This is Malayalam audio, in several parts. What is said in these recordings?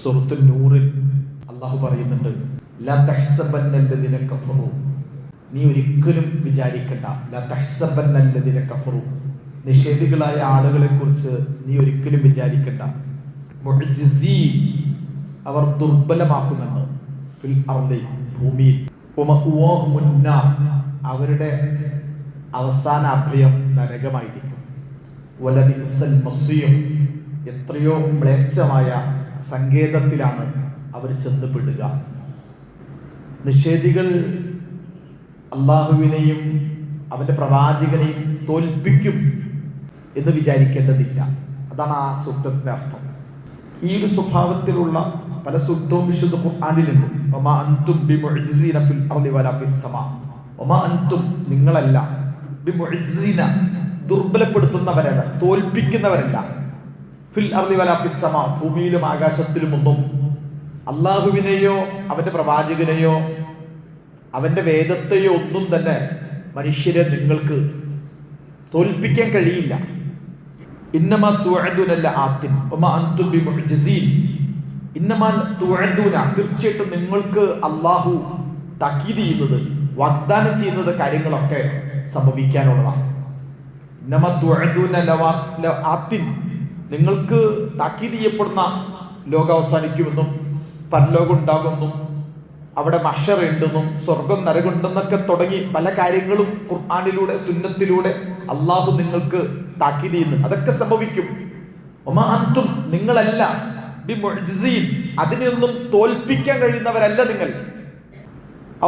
സൂറത്തുൽ നൂറിൽ അള്ളാഹു പറയുന്നുണ്ട്, ലാ തഹ്സബന്നല്ലദീന കഫറു, നീ ഒരിക്കലും വിചാരിക്കണ്ട, ലാ തഹ്സബന്നല്ലദീന കഫറു, നിഷേധികളായ ആളുകളെ കുറിച്ച് നീ ഒരിക്കലും വിചാരിക്കണ്ട, മുഅ്ജിസീൻ, അവർ ദുർബലമാക്കുമെന്ന്, ഫിൽ അർളി, ഭൂമിയിൽ, വമഅ്വാഹുമുൻ നാർ, അവരുടെ അവസാന അഭയം നരകമായിരിക്കും, വലബിഅ്സൽ മസീർ, എത്രയോ മ്ലേച്ഛമായ സങ്കേതത്തിലാണ് അവർ ചെന്നുപെടുക. നിഷേധികൾ അള്ളാഹുവിനെയും അവൻ്റെ പ്രവാചകനെയും തോൽപ്പിക്കും എന്ന് വിചാരിക്കേണ്ടതില്ല. അതാണ് ആ സൂക്തത്തിൻ്റെ അർത്ഥം. ഈ ഒരു സ്വഭാവത്തിലുള്ള പല സൂക്തവും വിശുദ്ധ ഖുർആനിലുണ്ട്. വമാ അൻതും ബിമുഅ്ജിസീന ഫിൽ അർളി വലാ ഫിസ് സമാ, വമാ അൻതും, നിങ്ങളല്ല, ബിമുഅ്ജിസീന, ദുർബലപ്പെടുത്തുന്നവരല്ല, തോൽപ്പിക്കുന്നവരല്ല, ഫിൽ അർളി വലാ ഫിസ് സമാ, ഭൂമിയിലും ആകാശത്തിലുമൊന്നും അള്ളാഹുവിനെയോ അവൻ്റെ പ്രവാചകനെയോ അവൻ്റെ വേദത്തെയോ ഒന്നും തന്നെ മനുഷ്യരെ നിങ്ങൾക്ക് തോൽപ്പിക്കാൻ കഴിയില്ല. ഇന്നമാ തുഅദൂന ആത്തിൻ വമാ അൻതും ബിമുഅ്ജിസീൻ, ഇന്നമാ തുഅദൂന, തീർച്ചയായിട്ടും നിങ്ങൾക്ക് അള്ളാഹു തഖീദ് ചെയ്യുന്നത്, വാഗ്ദാനം ചെയ്യുന്നത് കാര്യങ്ങളൊക്കെ സംഭവിക്കാനുള്ളതാണ്. ഇന്നമാ തുഅദൂന ആത്തിൻ, നിങ്ങൾക്ക് താക്കീത് ചെയ്യപ്പെടുന്ന ലോകം അവസാനിക്കുമെന്നും പരലോകം ഉണ്ടാകുമെന്നും അവിടെ മഹ്ശർ ഉണ്ടെന്നും സ്വർഗം നരകമുണ്ടെന്നൊക്കെ തുടങ്ങി പല കാര്യങ്ങളും ഖുർആനിലൂടെ സുന്നത്തിലൂടെ അള്ളാഹു നിങ്ങൾക്ക് താക്കീത് ചെയ്യുന്നു. അതൊക്കെ സംഭവിക്കും. വമാ അൻതും, നിങ്ങളല്ല, ബിമുഅ്ജിസീൻ, അതിനെയൊന്നും തോൽപ്പിക്കാൻ കഴിയുന്നവരല്ല നിങ്ങൾ.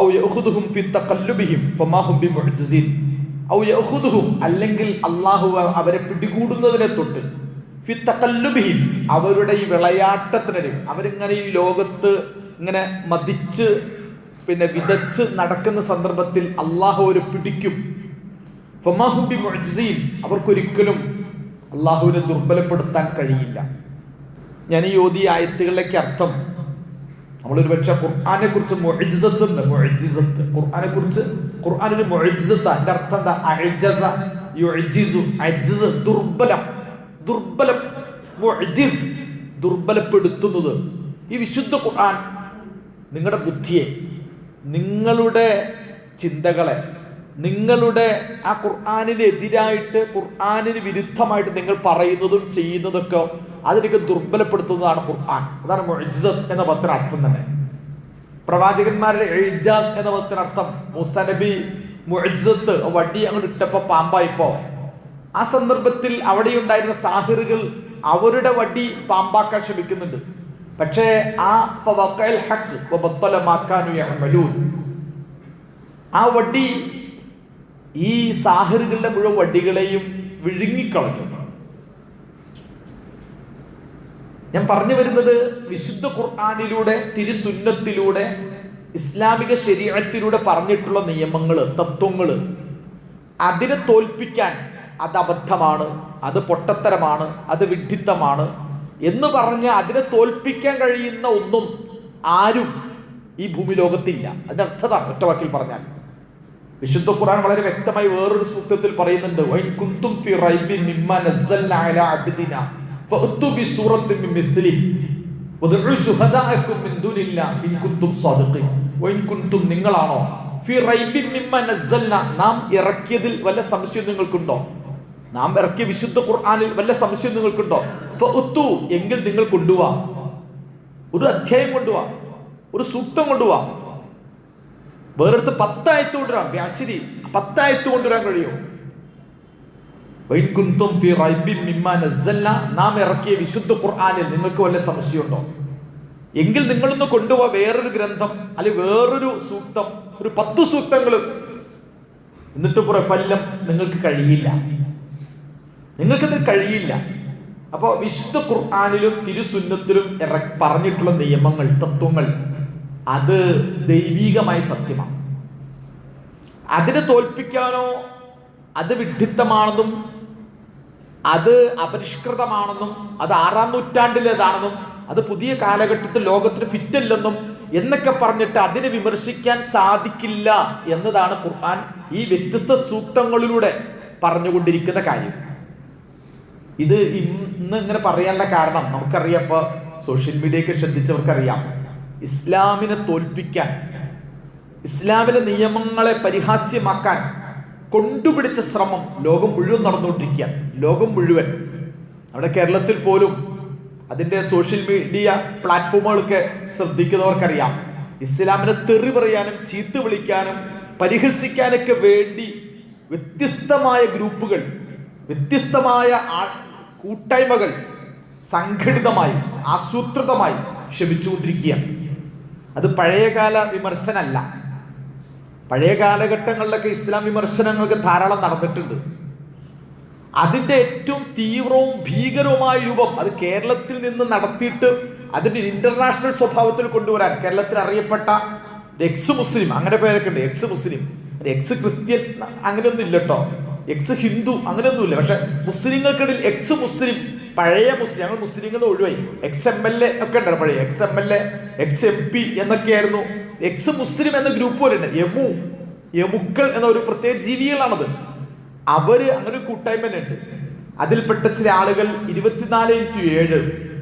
ഔ യഖുദുഹും ഫി തഖല്ലുബിഹിം ഫമാ ഹും ബിമുഅ്ജിസീൻ, ഔ യഖുദുഹും, അല്ലെങ്കിൽ അള്ളാഹു അവരെ പിടികൂടുന്നതിനെ തൊട്ട്, ഫി തഖല്ലുബിഹിം, അവരുടെ ഈ വിളയാട്ടത്തിനിടെ, അവരിങ്ങനെ ഈ ലോകത്ത് ഇങ്ങനെ മതിച്ച് വിതച്ച് നടക്കുന്ന സന്ദർഭത്തിൽ അള്ളാഹു അവരെ പിടിക്കും. ഫമാ ഹും ബിമുഅ്ജിസീൻ, അവർക്കൊരിക്കലും അള്ളാഹുവിനെ ദുർബലപ്പെടുത്താൻ കഴിയില്ല. ഞാൻ ഈ ഓതിയ ആയത്തുകളിലേക്ക് അർത്ഥം, നമ്മളൊരു പക്ഷെ ഖുർആനെ കുറിച്ച് മുഅ്ജിസത്ത് ഉണ്ട്, മുഅ്ജിസത്ത്, ഖുർആനെ കുറിച്ച്, ഖുർആനിന് മുഅ്ജിസത്ത്, അതിന്റെ അർത്ഥം എന്താ? അഅ്ജസ യുഅ്ജിസു, അജ്സ്, ദുർബലം, ദുർബലം, മുഅ്ജിസ്, ദുർബലപ്പെടുത്തുന്നത്. ഈ വിശുദ്ധ ഖുർആൻ നിങ്ങളുടെ ബുദ്ധിയെ, നിങ്ങളുടെ ചിന്തകളെ, നിങ്ങളുടെ ആ ഖുർആനിന് എതിരായിട്ട്, ഖുർആനിന് വിരുദ്ധമായിട്ട് നിങ്ങൾ പറയുന്നതും ചെയ്യുന്നതൊക്കെ അതിനൊക്കെ ദുർബലപ്പെടുത്തുന്നതാണ് ഖുർആൻ. അതാണ് മുഅ്ജിസത്ത് എന്ന പദത്തിന് അർത്ഥം തന്നെ. പ്രവാചകന്മാരുടെ ഇജാസ് എന്ന പദത്തിന് അർത്ഥം, മൂസാ നബി മുഅ്ജിസത്ത്, വടി അങ്ങോട്ട് ഇട്ടപ്പോ പാമ്പായിപ്പോ, ആ സന്ദർഭത്തിൽ അവിടെ ഉണ്ടായിരുന്ന സാഹിറുകൾ അവരുടെ വടി പാമ്പാക്കാൻ ശ്രമിക്കുന്നുണ്ട്. പക്ഷേ ആ വടി ഈ സാഹിറുകളുടെ മുഴുവൻ വടികളെയും വിഴുങ്ങിക്കളഞ്ഞു. ഞാൻ പറഞ്ഞു വരുന്നത്, വിശുദ്ധ ഖുർആനിലൂടെ, തിരുസുന്നത്തിലൂടെ, ഇസ്ലാമിക ശരീഅത്തിലൂടെ പറഞ്ഞിട്ടുള്ള നിയമങ്ങള്, തത്വങ്ങള്, അതിനെ തോൽപ്പിക്കാൻ അത് അബദ്ധമാണ്, അത് പൊട്ടത്തരമാണ്, അത് വിഡ്ഢിത്തമാണ് എന്ന് പറഞ്ഞ് അതിനെ തോൽപ്പിക്കാൻ കഴിയുന്ന ഒന്നും ആരും ഈ ഭൂമി ലോകത്തില്ല. അതിന്റെ അർത്ഥത ഒറ്റ വാക്കിൽ പറഞ്ഞാൽ, വിശുദ്ധ ഖുർആൻ വളരെ വ്യക്തമായി വേറൊരു സൂക്തത്തിൽ പറയുന്നുണ്ട്, വഇൻ കുൻതും ഫീ റൈബിൻ മിമ്മാ നസ്സൽനാ അലാ അബ്ദിനാ ഫഅതു ബിസൂറത്തിൻ മിൻ മിസ്ലിഹി വദഉ ശുഹദാഅകും മിൻ ദൂനില്ലാഹി ഇൻ കുൻതും സാദിഖീൻ. വഇൻ കുൻതും, നിങ്ങളാണോ, ഫീ റൈബിൻ മിമ്മാ നസ്സൽനാ, നാം ഇറക്കിയതിൽ വല്ല സംശയം നിങ്ങൾക്കുണ്ടോ, നാം ഇറക്കിയ വിശുദ്ധ ഖുർആനിൽ വല്ല സംശയം നിങ്ങൾക്കുണ്ടോ, ഫഅതു, എങ്കിൽ നിങ്ങൾ കൊണ്ടുവാ, ഒരു അധ്യായം കൊണ്ടുവാ, ഒരു സൂക്തം കൊണ്ടുവാ. വേറെടുത്ത് 10 ആയത്ത് കൊണ്ടുവരാം, ശരി, 10 ആയത്ത് കൊണ്ടുവരാൻ കഴിയും. വഇൻ കുൻതും ഫീ റൈബിൻ മിമ്മാ നസ്സൽനാ, നാം ഇറക്കിയ വിശുദ്ധ ഖുർആനിൽ നിങ്ങൾക്ക് വല്ല സംശയമുണ്ടോ, എങ്കിൽ നിങ്ങളൊന്ന് കൊണ്ടുപോവാ വേറൊരു ഗ്രന്ഥം, അല്ലെങ്കിൽ വേറൊരു സൂക്തം, ഒരു 10 സൂക്തങ്ങളും. എന്നിട്ട് ഫല്ലം, നിങ്ങൾക്ക് കഴിയില്ല, നിങ്ങൾക്കതിന് കഴിയില്ല. അപ്പോൾ വിശുദ്ധ ഖുർആനിലും തിരുസുന്നത്തിലും പറഞ്ഞിട്ടുള്ള നിയമങ്ങൾ, തത്വങ്ങൾ, അത് ദൈവികമായ സത്യമാണ്. അതിനെ തോൽപ്പിക്കാനോ അത് വിഡ്ഢിത്തമാണെന്നും അത് അപരിഷ്കൃതമാണെന്നും അത് 6-ാം നൂറ്റാണ്ടിലേതാണെന്നും അത് പുതിയ കാലഘട്ടത്തിൽ ലോകത്തിന് ഫിറ്റല്ലെന്നും എന്നൊക്കെ പറഞ്ഞിട്ട് അതിനെ വിമർശിക്കാൻ സാധിക്കില്ല എന്നതാണ് ഖുർആൻ ഈ വ്യത്യസ്ത സൂക്തങ്ങളിലൂടെ പറഞ്ഞുകൊണ്ടിരിക്കുന്ന കാര്യം. ഇത് ഇന്ന് ഇങ്ങനെ പറയാനുള്ള കാരണം നമുക്കറിയാം. ഇപ്പോൾ സോഷ്യൽ മീഡിയയൊക്കെ ശ്രദ്ധിച്ചവർക്കറിയാം, ഇസ്ലാമിനെ തോൽപ്പിക്കാൻ, ഇസ്ലാമിലെ നിയമങ്ങളെ പരിഹാസ്യമാക്കാൻ കൊണ്ടുപിടിച്ച ശ്രമം ലോകം മുഴുവൻ നടന്നുകൊണ്ടിരിക്കുക. ലോകം മുഴുവൻ. നമ്മുടെ കേരളത്തിൽ പോലും അതിൻ്റെ സോഷ്യൽ മീഡിയ പ്ലാറ്റ്ഫോമുകളൊക്കെ ശ്രദ്ധിക്കുന്നവർക്കറിയാം, ഇസ്ലാമിനെ തെറി പറയാനും ചീത്ത വിളിക്കാനും പരിഹസിക്കാനൊക്കെ വേണ്ടി വ്യത്യസ്തമായ ഗ്രൂപ്പുകൾ, വ്യത്യസ്തമായ കൂട്ടായ്മകൾ സംഘടിതമായി ആസൂത്രിതമായി ശ്രമിച്ചുകൊണ്ടിരിക്കുകയാണ്. അത് പഴയകാല വിമർശനമല്ല. പഴയ കാലഘട്ടങ്ങളിലൊക്കെ ഇസ്ലാം വിമർശനങ്ങൾക്ക് ധാരാളം നടന്നിട്ടുണ്ട്. അതിൻ്റെ ഏറ്റവും തീവ്രവും ഭീകരവുമായ രൂപം അത് കേരളത്തിൽ നിന്ന് നടത്തിയിട്ട് അതിൻ്റെ ഇന്റർനാഷണൽ സ്വഭാവത്തിൽ കൊണ്ടുവരാൻ കേരളത്തിൽ അറിയപ്പെട്ട എക്സ് മുസ്ലിം, അങ്ങനെ പേരൊക്കെ ഉണ്ട്. എക്സ് മുസ്ലിം, എക്സ് ക്രിസ്ത്യൻ അങ്ങനെയൊന്നും ഇല്ല കേട്ടോ, എക്സ് ഹിന്ദു അങ്ങനെയൊന്നുമില്ല. പക്ഷെ മുസ്ലിങ്ങൾക്കിടയിൽ എക്സ് മുസ്ലിം, പഴയ മുസ്ലിം, ഞങ്ങൾ മുസ്ലിങ്ങൾ ഒഴിവായി, എക്സ് MLA ഒക്കെ ഉണ്ടല്ലോ, പഴയ എക്സ് MLA, എക്സ് MP എന്നൊക്കെയായിരുന്നു. എക്സ് മുസ്ലിം എന്ന ഗ്രൂപ്പ് പോലുണ്ട്. യമുക്കൾ എന്ന ഒരു പ്രത്യേക ജീവികളാണത്. അവര് അങ്ങനെ ഒരു കൂട്ടായ്മ തന്നെ ഉണ്ട്. അതിൽപ്പെട്ട ചില ആളുകൾ 24x7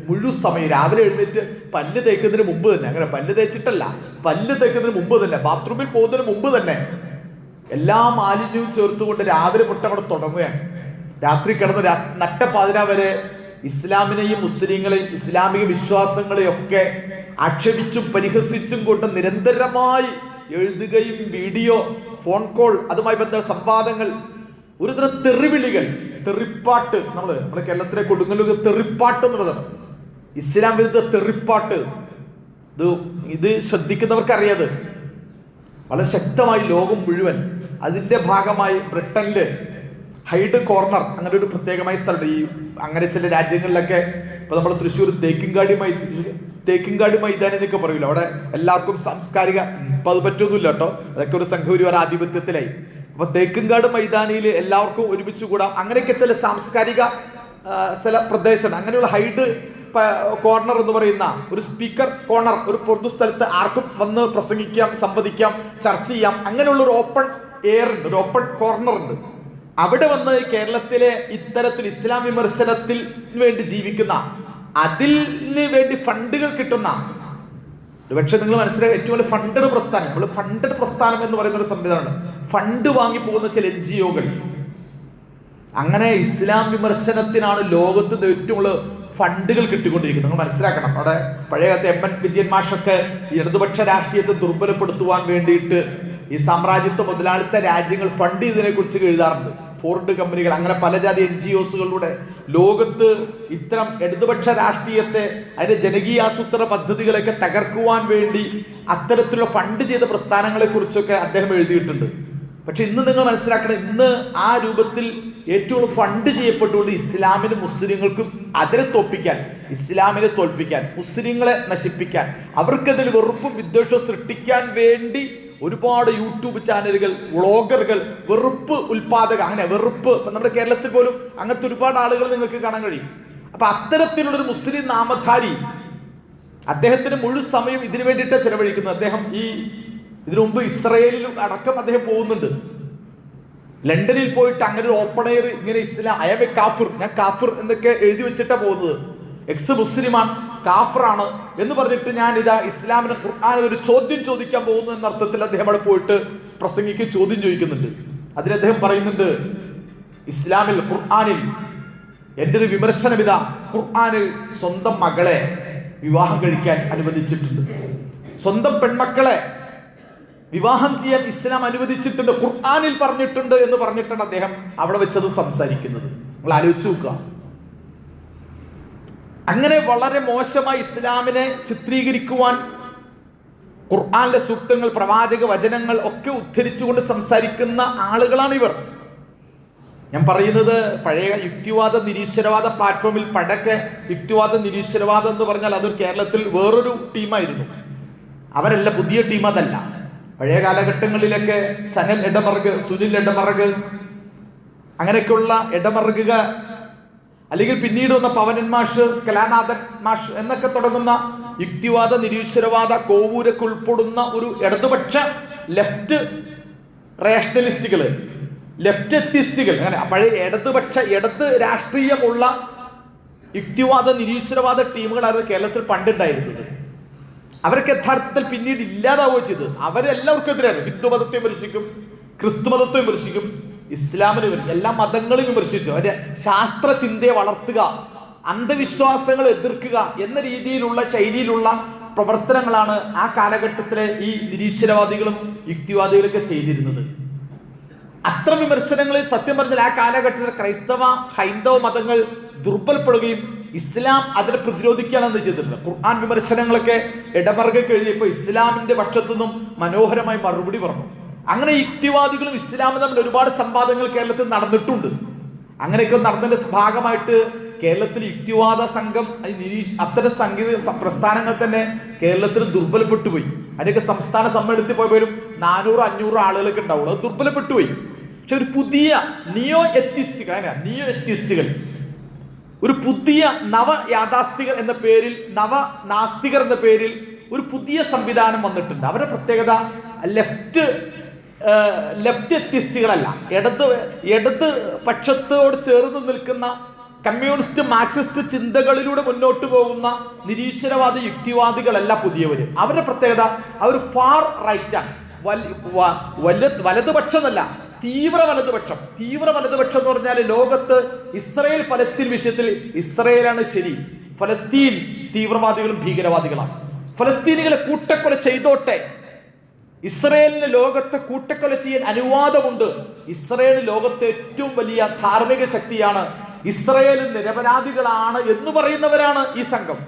മുഴുവൻ സമയം രാവിലെ എഴുന്നേറ്റ് പല്ല് തേക്കുന്നതിന് മുമ്പ് തന്നെ, അങ്ങനെ പല്ല് തേച്ചിട്ടല്ല, പല്ല് തേക്കുന്നതിന് മുമ്പ് തന്നെ, ബാത്റൂമിൽ പോകുന്നതിന് മുമ്പ് തന്നെ എല്ലാ മാലിന്യവും ചേർത്തുകൊണ്ട് രാവിലെ മുട്ട കൊണ്ട് തുടങ്ങുകയാണ്. രാത്രി കിടന്ന് നട്ടപ്പാതിര വരെ ഇസ്ലാമിനെയും മുസ്ലിങ്ങളെയും ഇസ്ലാമിക വിശ്വാസങ്ങളെയും ഒക്കെ ആക്ഷേപിച്ചും പരിഹസിച്ചും കൊണ്ട് നിരന്തരമായി എഴുതുകയും വീഡിയോ, ഫോൺ കോൾ, അതുമായി ബന്ധപ്പെട്ട സംവാദങ്ങൾ, ഒരുതരം തെറിവിളികൾ, തെറിപ്പാട്ട്. നമ്മുടെ കേരളത്തിലെ കൊടുങ്ങല്ലൂർ തെറിപ്പാട്ട് എന്നുള്ളതാണ്, ഇസ്ലാം വിരുദ്ധ തെറിപ്പാട്ട്. ഇത് ശ്രദ്ധിക്കുന്നവർക്കറിയാത് വളരെ ശക്തമായി ലോകം മുഴുവൻ. അതിന്റെ ഭാഗമായി ബ്രിട്ടനില് ഹൈഡ് കോർണർ അങ്ങനെ ഒരു പ്രത്യേകമായ സ്ഥലമുണ്ട്. ഈ അങ്ങനെ ചില രാജ്യങ്ങളിലൊക്കെ ഇപ്പൊ നമ്മൾ തൃശ്ശൂർ തേക്കിൻകാട് മൈതാനി എന്നൊക്കെ പറയൂല, അവിടെ എല്ലാവർക്കും സാംസ്കാരിക, ഇപ്പൊ അത് പറ്റൊന്നുമില്ല കേട്ടോ, അതൊക്കെ ഒരു സംഘപരിവാർ ആധിപത്യത്തിലായി. അപ്പൊ തേക്കിൻകാട് മൈതാനിയിൽ എല്ലാവർക്കും ഒരുമിച്ച് കൂടാം, അങ്ങനെയൊക്കെ ചില സാംസ്കാരിക ചില പ്രദേശം, അങ്ങനെയുള്ള ഹൈഡ് കോർണർ എന്ന് പറയുന്ന ഒരു സ്പീക്കർ കോർണർ, ഒരു പൊതു സ്ഥലത്ത് ആർക്കും വന്ന് പ്രസംഗിക്കാം, സംവദിക്കാം, ചർച്ച ചെയ്യാം, അങ്ങനെയുള്ള ഒരു ഓപ്പൺ എയർ ഉണ്ട്, ഒരു ഓപ്പൺ കോർണർ ഉണ്ട്. അവിടെ വന്ന് കേരളത്തിലെ ഇത്തരത്തിൽ ഇസ്ലാം വിമർശനത്തിൽ വേണ്ടി ജീവിക്കുന്ന, അതിന് വേണ്ടി ഫണ്ടുകൾ കിട്ടുന്ന, ഒരുപക്ഷെ നിങ്ങൾ മനസ്സിലാക്കുക, ഏറ്റവും വലിയ ഫണ്ടഡ് പ്രസ്ഥാനം, നമ്മൾ ഫണ്ടഡ് പ്രസ്ഥാനം എന്ന് പറയുന്ന ഒരു സംവിധാനമാണ്. ഫണ്ട് വാങ്ങി പോകുന്ന ചില NGOകൾ, അങ്ങനെ ഇസ്ലാം വിമർശനത്തിനാണ് ലോകത്ത് ഏറ്റവും കൂടുതൽ ഫണ്ടുകൾ കിട്ടിക്കൊണ്ടിരിക്കുന്നത്. നിങ്ങൾ മനസ്സിലാക്കണം. അവിടെ പഴയകാലത്തെ MN വിജയൻ മാഷൊക്കെ ഇടതുപക്ഷ രാഷ്ട്രീയത്തെ ദുർബലപ്പെടുത്തുവാൻ വേണ്ടിയിട്ട് ഈ സാമ്രാജ്യത്വ മുതലാളിത്ത രാജ്യങ്ങൾ ഫണ്ട് ചെയ്തതിനെ കുറിച്ച് എഴുതാറുണ്ട്. ഫോർഡ് കമ്പനികൾ, അങ്ങനെ പല ജാതി NGOsകളിലൂടെ ലോകത്ത് ഇത്തരം ഇടതുപക്ഷ രാഷ്ട്രീയത്തെ, അതിന്റെ ജനകീയാസൂത്രണ പദ്ധതികളൊക്കെ തകർക്കുവാൻ വേണ്ടി അത്തരത്തിലുള്ള ഫണ്ട് ചെയ്ത പ്രസ്ഥാനങ്ങളെ കുറിച്ചൊക്കെ അദ്ദേഹം എഴുതിയിട്ടുണ്ട്. പക്ഷെ ഇന്ന് നിങ്ങൾ മനസ്സിലാക്കണം, ഇന്ന് ആ രൂപത്തിൽ ഏറ്റവും ഫണ്ട് ചെയ്യപ്പെട്ടുകൊണ്ട് ഇസ്ലാമിനും മുസ്ലിങ്ങൾക്കും അതിനെ തോൽപ്പിക്കാൻ, ഇസ്ലാമിനെ തോൽപ്പിക്കാൻ, മുസ്ലിങ്ങളെ നശിപ്പിക്കാൻ, അവർക്കതിൽ വെറുപ്പും വിദ്വേഷവും സൃഷ്ടിക്കാൻ വേണ്ടി ഒരുപാട് യൂട്യൂബ് ചാനലുകൾ, വ്ളോഗറുകൾ, വെറുപ്പ് ഉൽപാദക, അങ്ങനെ വെറുപ്പ്, നമ്മുടെ കേരളത്തിൽ പോലും അങ്ങനത്തെ ഒരുപാട് ആളുകൾ നിങ്ങൾക്ക് കാണാൻ കഴിയും. അപ്പൊ അത്തരത്തിലുള്ളൊരു മുസ്ലിം നാമധാരി, അദ്ദേഹത്തിന് മുഴുവൻ സമയം ഇതിനു വേണ്ടിയിട്ടാണ് ചെലവഴിക്കുന്നത്. അദ്ദേഹം ഇതിനു മുമ്പ് ഇസ്രയേലിലും അടക്കം അദ്ദേഹം പോകുന്നുണ്ട്. ലണ്ടനിൽ പോയിട്ട് അങ്ങനെ ഒരു ഓപ്പൺ എയർ, ഇങ്ങനെ ഇസ്ലാം, ഐ ആം എ കാഫിർ, ഞാൻ കാഫിർ എന്നൊക്കെ എഴുതി വെച്ചിട്ടാണ് പോകുന്നത്, എക്സ് മുസ്ലിമാണ്, കാഫറാണ് എന്ന് പറഞ്ഞിട്ട് ഞാൻ ഇതാ ഇസ്ലാമിന് ഖുർആൻ ഒരു ചോദ്യം ചോദിക്കാൻ പോകുന്നു എന്ന അർത്ഥത്തിൽ അദ്ദേഹം അവിടെ പോയിട്ട് പ്രസംഗിക്ക് ചോദ്യം ചോദിക്കുന്നുണ്ട്. അതിൽ അദ്ദേഹം പറയുന്നുണ്ട്, ഇസ്ലാമിൽ, ഖുർആനിൽ എൻ്റെ ഒരു വിമർശനം ഇതാ, ഖുർആനിൽ സ്വന്തം മകളെ വിവാഹം കഴിക്കാൻ അനുവദിച്ചിട്ടുണ്ട്, സ്വന്തം പെൺമക്കളെ വിവാഹം ചെയ്യാൻ ഇസ്ലാം അനുവദിച്ചിട്ടുണ്ട്, ഖുർആനിൽ പറഞ്ഞിട്ടുണ്ട് എന്ന് പറഞ്ഞിട്ടാണ് അദ്ദേഹം അവിടെ വെച്ചത് സംസാരിക്കുന്നത്. നിങ്ങൾ ആലോചിച്ച് നോക്കുക. അങ്ങനെ വളരെ മോശമായി ഇസ്ലാമിനെ ചിത്രീകരിക്കുവാൻ ഖുർആനിലെ സൂക്തങ്ങൾ, പ്രവാചക വചനങ്ങൾ ഒക്കെ ഉദ്ധരിച്ചുകൊണ്ട് സംസാരിക്കുന്ന ആളുകളാണ് ഇവർ. ഞാൻ പറയുന്നത് പഴയ യുക്തിവാദ നിരീശ്വരവാദ പ്ലാറ്റ്ഫോമിൽ പണ്ടൊക്കെ യുക്തിവാദ നിരീശ്വരവാദം എന്ന് പറഞ്ഞാൽ അതൊരു കേരളത്തിൽ വേറൊരു ടീമായിരുന്നു. അവരല്ല, പുതിയ ടീം അതല്ല. പഴയ കാലഘട്ടങ്ങളിലൊക്കെ സനൽ എഡമർഗ്, സുനിൽ എഡമർഗ്, അങ്ങനെയൊക്കെയുള്ള എഡമർഗുക, അല്ലെങ്കിൽ പിന്നീട് വന്ന പവനൻ മാഷ്, കലാനാഥൻ മാഷ് എന്നൊക്കെ തുടങ്ങുന്ന യുക്തിവാദ നിരീശ്വരവാദ കോവൂരൊക്കെ ഉൾപ്പെടുന്ന ഒരു ഇടതുപക്ഷ ലെഫ്റ്റ് റേഷണലിസ്റ്റുകള്, ലെഫ്റ്റ് എത്തിസ്റ്റുകൾ, അങ്ങനെ പഴയ ഇടതുപക്ഷ ഇടത് രാഷ്ട്രീയമുള്ള യുക്തിവാദ നിരീശ്വരവാദ ടീമുകളായിരുന്നു കേരളത്തിൽ പണ്ടുണ്ടായിരുന്നത്. അവരൊക്കെ യഥാർത്ഥത്തിൽ പിന്നീട് ഇല്ലാതാവുകയോ ചെയ്ത്. അവരെല്ലാവർക്കും എതിരാണ്. ഹിന്ദു മതത്തെ വിമർശിക്കും, ക്രിസ്തു മതത്തെ വിമർശിക്കും, ഇസ്ലാമിനെ വിമർശിക്കും, എല്ലാ മതങ്ങളും വിമർശിച്ചു. അവരുടെ ശാസ്ത്ര ചിന്തയെ വളർത്തുക, അന്ധവിശ്വാസങ്ങൾ എതിർക്കുക എന്ന രീതിയിലുള്ള ശൈലിയിലുള്ള പ്രവർത്തനങ്ങളാണ് ആ കാലഘട്ടത്തിലെ ഈ നിരീശ്വരവാദികളും യുക്തിവാദികളൊക്കെ ചെയ്തിരുന്നത്. അത്തരം വിമർശനങ്ങളിൽ സത്യം പറഞ്ഞാൽ ആ കാലഘട്ടത്തിൽ ക്രൈസ്തവ ഹൈന്ദവ മതങ്ങൾ ദുർബലപ്പെടുകയും ഇസ്ലാം അതിനെ പ്രതിരോധിക്കുകയാണെന്ന് ചെയ്തിട്ടുണ്ട്. ഖുർആൻ വിമർശനങ്ങളൊക്കെ ഇടമറുകൊക്കെ എഴുതിയപ്പോൾ ഇസ്ലാമിന്റെ പക്ഷത്തു നിന്നും മനോഹരമായി മറുപടി പറഞ്ഞു. അങ്ങനെ യുക്തിവാദികളും ഇസ്ലാമും തമ്മിൽ ഒരുപാട് സംവാദങ്ങൾ കേരളത്തിൽ നടന്നിട്ടുണ്ട്. അങ്ങനെയൊക്കെ നടന്നതിന്റെ ഭാഗമായിട്ട് കേരളത്തിൽ യുക്തിവാദ സംഘം അത്തരം സംഗീത പ്രസ്ഥാനങ്ങൾ തന്നെ കേരളത്തിൽ ദുർബലപ്പെട്ടു പോയി. അതിനൊക്കെ സംസ്ഥാന സമ്മേളനത്തിൽ പോയപ്പോഴും 400-500 ആളുകളൊക്കെ ഉണ്ടാവുള്ളൂ. അത് ദുർബലപ്പെട്ടു പോയി. പക്ഷെ ഒരു പുതിയ നിയോ എത്തിസ്റ്റുകൾ ഒരു പുതിയ നവ യാഥാസ്ഥികർ എന്ന പേരിൽ, നവ നാസ്തികർ എന്ന പേരിൽ ഒരു പുതിയ സംവിധാനം വന്നിട്ടുണ്ട്. അവരുടെ പ്രത്യേകത ലെഫ്റ്റ് എത്തിസ്റ്റുകളല്ല, ഇടത് പക്ഷത്തോട് ചേർന്ന് നിൽക്കുന്ന കമ്മ്യൂണിസ്റ്റ് മാർക്സിസ്റ്റ് ചിന്തകളിലൂടെ മുന്നോട്ട് പോകുന്ന നിരീശ്വരവാദി യുക്തിവാദികളല്ല പുതിയവര്. അവരുടെ പ്രത്യേകത അവർ ഫാർ റൈറ്റ് ആണ്. വലതുപക്ഷം എന്നല്ല, തീവ്ര വലതുപക്ഷം. തീവ്ര വലതുപക്ഷം എന്ന് പറഞ്ഞാൽ ലോകത്ത് ഇസ്രയേൽ ഫലസ്തീൻ വിഷയത്തിൽ ഇസ്രയേലാണ് ശരി, ഫലസ്തീൻ തീവ്രവാദികളും ഭീകരവാദികളാണ്. ഫലസ്തീനികളെ കൂട്ടക്കൊല ചെയ്തോട്ടെ, ഇസ്രയേലിന് ലോകത്തെ കൂട്ടക്കൊല ചെയ്യാൻ അനുവാദമുണ്ട്. ഇസ്രയേൽ ലോകത്തെ ഏറ്റവും വലിയ ധാർമ്മിക ശക്തിയാണ്, ഇസ്രയേൽ നിരപരാധികളാണ് എന്ന് പറയുന്നവരാണ് ഈ സംഘം.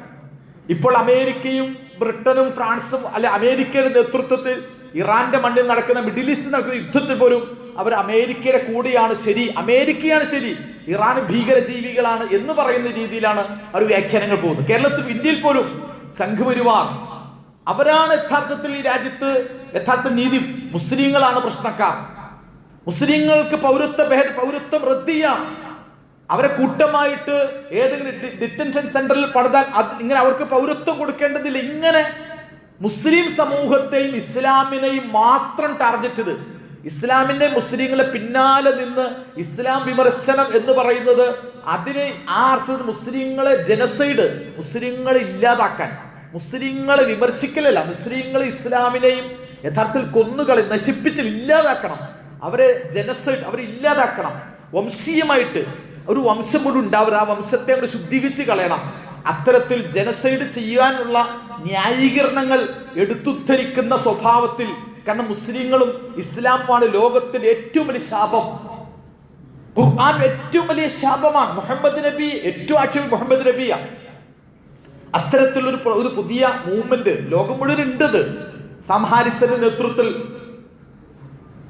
ഇപ്പോൾ അമേരിക്കയും ബ്രിട്ടനും ഫ്രാൻസും അമേരിക്കയുടെ നേതൃത്വത്തിൽ ഇറാന്റെ മണ്ണിൽ നടക്കുന്ന, മിഡിൽ ഈസ്റ്റിൽ നടക്കുന്ന യുദ്ധത്തിൽ പോലും അവർ അമേരിക്കയുടെ കൂടെയാണ് ശരി, അമേരിക്കയാണ് ശരി, ഇറാൻ ഭീകരജീവികളാണ് എന്ന് പറയുന്ന രീതിയിലാണ് അവർ വ്യാഖ്യാനങ്ങൾ പോകുന്നത്. കേരളത്തിൽ, ഇന്ത്യയിൽ പോലും സംഘപരിവാർ അവരാണ് യഥാർത്ഥത്തിൽ ഈ രാജ്യത്ത് യഥാർത്ഥ നീതി. മുസ്ലിങ്ങളാണ് പ്രശ്നക്കാർ. മുസ്ലിങ്ങൾക്ക് പൗരത്വം റദ്ദ് ചെയ്യാം. അവരെ കൂട്ടമായിട്ട് ഏതെങ്കിലും ഡിറ്റൻഷൻ സെന്ററിൽ പണിതാൽ ഇങ്ങനെ അവർക്ക് പൗരത്വം കൊടുക്കേണ്ടതില്ല. ഇങ്ങനെ മുസ്ലിം സമൂഹത്തെയും ഇസ്ലാമിനെയും മാത്രം ടാർഗറ്റ് ചെയ്ത് ഇസ്ലാമിന്റെ മുസ്ലിങ്ങളെ പിന്നാലെ നിന്ന് ഇസ്ലാം വിമർശനം എന്ന് പറയുന്നത് അതിന് ആ അർത്ഥത്തിൽ മുസ്ലിങ്ങളെ ജനസൈഡ്, മുസ്ലിങ്ങളെ ഇല്ലാതാക്കാൻ, മുസ്ലിങ്ങളെ വിമർശിക്കലല്ല, മുസ്ലിങ്ങളെ ഇസ്ലാമിനെയും യഥാർത്ഥത്തിൽ കൊന്നുകളി നശിപ്പിച്ച് ഇല്ലാതാക്കണം. അവരെ ജനസൈഡ്, അവരെ ഇല്ലാതാക്കണം. വംശീയമായിട്ട് ഒരു വംശം പോലും ഉണ്ടാവരുത്. ആ വംശത്തെ അവർ ശുദ്ധീകരിച്ച് കളയണം. അത്തരത്തിൽ ജനസൈഡ് ചെയ്യാനുള്ള ന്യായീകരണങ്ങൾ എടുത്തുദ്ധരിക്കുന്ന സ്വഭാവത്തിൽ, കാരണം മുസ്ലിങ്ങളും ഇസ്ലാമുമാണ് ലോകത്തിന്റെ ഏറ്റവും വലിയ ശാപം. ഖുർആൻ ഏറ്റവും വലിയ ശാപമാണ്. മുഹമ്മദ് നബി ഏറ്റവും ആക്ഷേപം മുഹമ്മദ് നബിയാണ്. അത്തരത്തിലൊരു പുതിയ മൂവ്മെന്റ് ലോകം മുഴുവൻ ഉണ്ടത്. സാം ഹാരിസന്റെ നേതൃത്വത്തിൽ,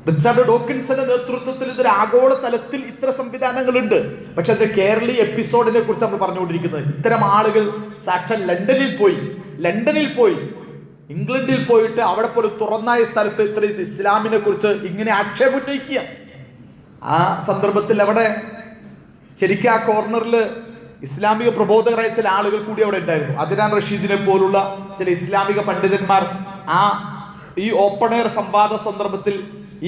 റിച്ചാർഡ് ഡോക്കിൻസിന്റെ നേതൃത്വത്തിൽ ഇതൊരു ആഗോള തലത്തിൽ ഇത്തരം സംവിധാനങ്ങളുണ്ട്. പക്ഷെ അതിന്റെ കേരളീയ എപ്പിസോഡിനെ കുറിച്ച് നമ്മൾ പറഞ്ഞുകൊണ്ടിരിക്കുന്നത്. ഇത്തരം ആളുകൾ സാക്ഷാൽ ലണ്ടനിൽ പോയി ഇംഗ്ലണ്ടിൽ പോയിട്ട് അവിടെ പോലും തുറന്നായ സ്ഥലത്ത് ഇത്ര ഇസ്ലാമിനെ കുറിച്ച് ഇങ്ങനെ ആക്ഷേപം ഉന്നയിക്കുക. ആ സന്ദർഭത്തിൽ അവിടെ ശരിക്കും ആ കോർണറിൽ ഇസ്ലാമിക പ്രബോധകരായ ചില ആളുകൾ കൂടി അവിടെ ഉണ്ടായിരുന്നു. അദ്നാൻ റഷീദിനെ പോലുള്ള ചില ഇസ്ലാമിക പണ്ഡിതന്മാർ ഈ ഓപ്പൺ എയർ സംവാദ സന്ദർഭത്തിൽ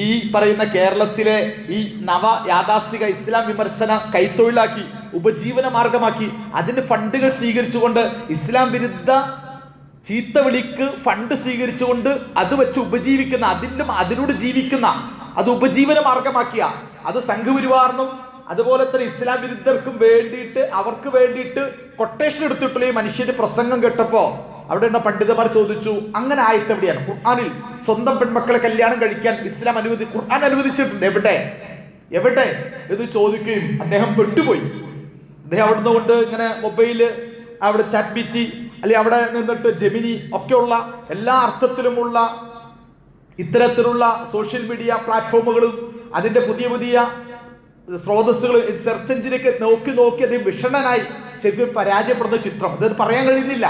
ഈ പറയുന്ന കേരളത്തിലെ ഈ നവ യാഥാസ്ഥിക ഇസ്ലാം വിമർശന കൈത്തൊഴിലാക്കി, ഉപജീവന മാർഗമാക്കി, അതിന് ഫണ്ടുകൾ സ്വീകരിച്ചുകൊണ്ട്, ഇസ്ലാം വിരുദ്ധ ചീത്ത വിളിക്ക് ഫണ്ട് സ്വീകരിച്ചുകൊണ്ട് അത് വെച്ച് ഉപജീവിക്കുന്ന, അതിനോട് ജീവിക്കുന്ന, അത് ഉപജീവന മാർഗമാക്കിയ, അത് സംഘപരിവാറിനും അതുപോലെ തന്നെ ഇസ്ലാം വിരുദ്ധർക്കും വേണ്ടിയിട്ട്, അവർക്ക് വേണ്ടിയിട്ട് കൊട്ടേഷൻ എടുത്തിട്ടുള്ള ഈ മനുഷ്യന്റെ പ്രസംഗം കേട്ടപ്പോ അവിടെ ഉള്ള പണ്ഡിതന്മാർ ചോദിച്ചു, അങ്ങനെ ആയത്ത് എവിടെയാണ്? ഖുർആനിൽ സ്വന്തം പെൺമക്കളെ കല്യാണം കഴിക്കാൻ ഇസ്ലാം ഖുർആൻ അനുവദിച്ചിട്ടുണ്ട്, എവിടെ എന്ന് ചോദിക്കുകയും അദ്ദേഹം പെട്ടുപോയി. അദ്ദേഹം അവിടുന്ന് കൊണ്ട് ഇങ്ങനെ മൊബൈല്, അവിടെ ചാറ്റ് ബിറ്റി, അല്ലെങ്കിൽ അവിടെ നിന്നിട്ട് ജെമിനി ഒക്കെയുള്ള എല്ലാ അർത്ഥത്തിലുമുള്ള ഇത്തരത്തിലുള്ള സോഷ്യൽ മീഡിയ പ്ലാറ്റ്ഫോമുകളും അതിന്റെ പുതിയ സ്രോതസ്സുകൾ, സെർച്ച് എഞ്ചിനൊക്കെ നോക്കി അദ്ദേഹം വിഷണനായി ശരിക്കും പരാജയപ്പെടുന്ന ചിത്രം. ഇതിന് പറയാൻ കഴിയുന്നില്ല.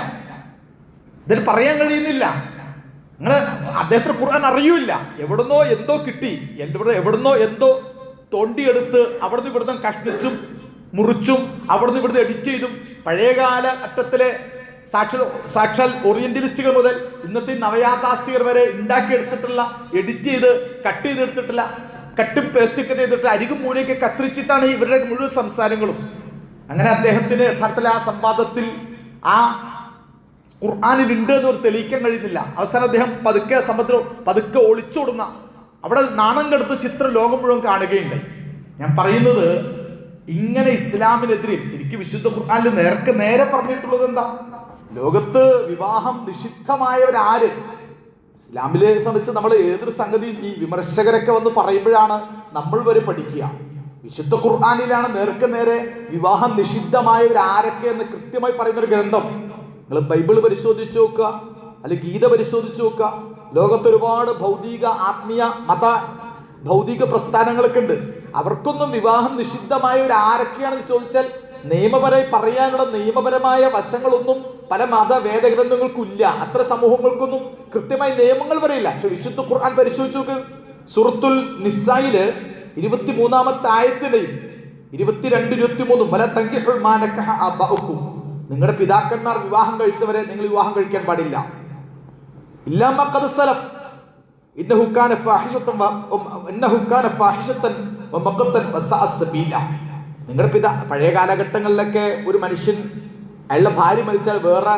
അങ്ങനെ അദ്ദേഹത്തിന് ഖുർആൻ അറിയൂല. എവിടുന്നോ എന്തോ കിട്ടി, എവിടുന്നോ എന്തോ തോണ്ടിയെടുത്ത് അവിടുന്ന് ഇവിടുന്ന് കഷ്ണിച്ചും മുറിച്ചും അവിടുന്ന് ഇവിടുന്ന് എഡിറ്റ് ചെയ്തും പഴയകാല ഘട്ടത്തിലെ സാക്ഷാൽ ഓറിയന്റലിസ്റ്റുകൾ മുതൽ ഇന്നത്തെ നവയാഥാസ്ഥികർ വരെ ഉണ്ടാക്കിയെടുത്തിട്ടുള്ള, എഡിറ്റ് ചെയ്ത് കട്ട് ചെയ്തെടുത്തിട്ടുള്ള, കട്ടും പേസ്റ്റൊക്കെ ചെയ്തിട്ട് അരികും മൂലയൊക്കെ കത്തിരിച്ചിട്ടാണ് ഇവരുടെ മുഴുവൻ സംസാരങ്ങളും. അങ്ങനെ അദ്ദേഹത്തിന് യഥാർത്ഥത്തിൽ ആ സംവാദത്തിൽ ആ ഖുർആനിൽ ഉണ്ട് എന്ന് തെളിയിക്കാൻ കഴിയുന്നില്ല. അവസാനം അദ്ദേഹം പതുക്കെ ഒളിച്ചോടുന്ന, അവിടെ നാണം കെടുത്ത ചിത്രം ലോകം മുഴുവൻ കാണുകയുണ്ടായി. ഞാൻ പറയുന്നത്, ഇങ്ങനെ ഇസ്ലാമിനെതിരെ ശരിക്കും വിശുദ്ധ ഖുർആനിൽ നേരെ പറഞ്ഞിട്ടുള്ളത് എന്താ? ലോകത്ത് വിവാഹം നിഷിദ്ധമായവരാര്? ഇസ്ലാമിലെ സംബന്ധിച്ച് നമ്മൾ ഏതൊരു സംഗതിയും ഈ വിമർശകരൊക്കെ വന്ന് പറയുമ്പോഴാണ് നമ്മൾ വരെ പഠിക്കുക. വിശുദ്ധ ഖുർആനിലാണ് നേരെ വിവാഹം നിഷിദ്ധമായവരാരൊക്കെ എന്ന് കൃത്യമായി പറയുന്നൊരു ഗ്രന്ഥം. നിങ്ങൾ ബൈബിൾ പരിശോധിച്ച് നോക്കുക, അല്ലെങ്കിൽ ഗീത പരിശോധിച്ച് നോക്കുക. ലോകത്ത് ഒരുപാട് ഭൗതിക, ആത്മീയ, ഭൗതിക പ്രസ്ഥാനങ്ങളൊക്കെ ഉണ്ട്. അവർക്കൊന്നും വിവാഹം നിഷിദ്ധമായവരാരൊക്കെയാണെന്ന് ചോദിച്ചാൽ നിയമപരമായി പറയാനുള്ള നിയമപരമായ വശങ്ങളൊന്നും പല വേദഗ്രന്ഥങ്ങൾക്കും ഇല്ല. അത്ര സമൂഹങ്ങൾക്കൊന്നും കൃത്യമായി നിയമങ്ങൾ പറയില്ല. പക്ഷെ വിശുദ്ധ ഖുർആൻ പരിശോധിച്ച് നോക്ക്. സൂറത്തുൽ നിസായില് 23-ാമത്തെ ആയത്തിലെയും 22-23 വല തൻകിഹു മാ നകഹ ആബാഉക്കും, നിങ്ങളുടെ പിതാക്കന്മാർ വിവാഹം കഴിച്ചവരെ നിങ്ങൾ വിവാഹം കഴിക്കാൻ പാടില്ല. ഇല്ലാ മാ ഖദ് സലഫ് ഇന്നഹു കാന ഫാഹിഷത്തൻ വമഖതൻ വസഅ സബീല. നിങ്ങളുടെ പഴയ കാലഘട്ടങ്ങളിലൊക്കെ ഒരു മനുഷ്യൻ അയാളുടെ ഭാര്യ മരിച്ചാൽ വേറെ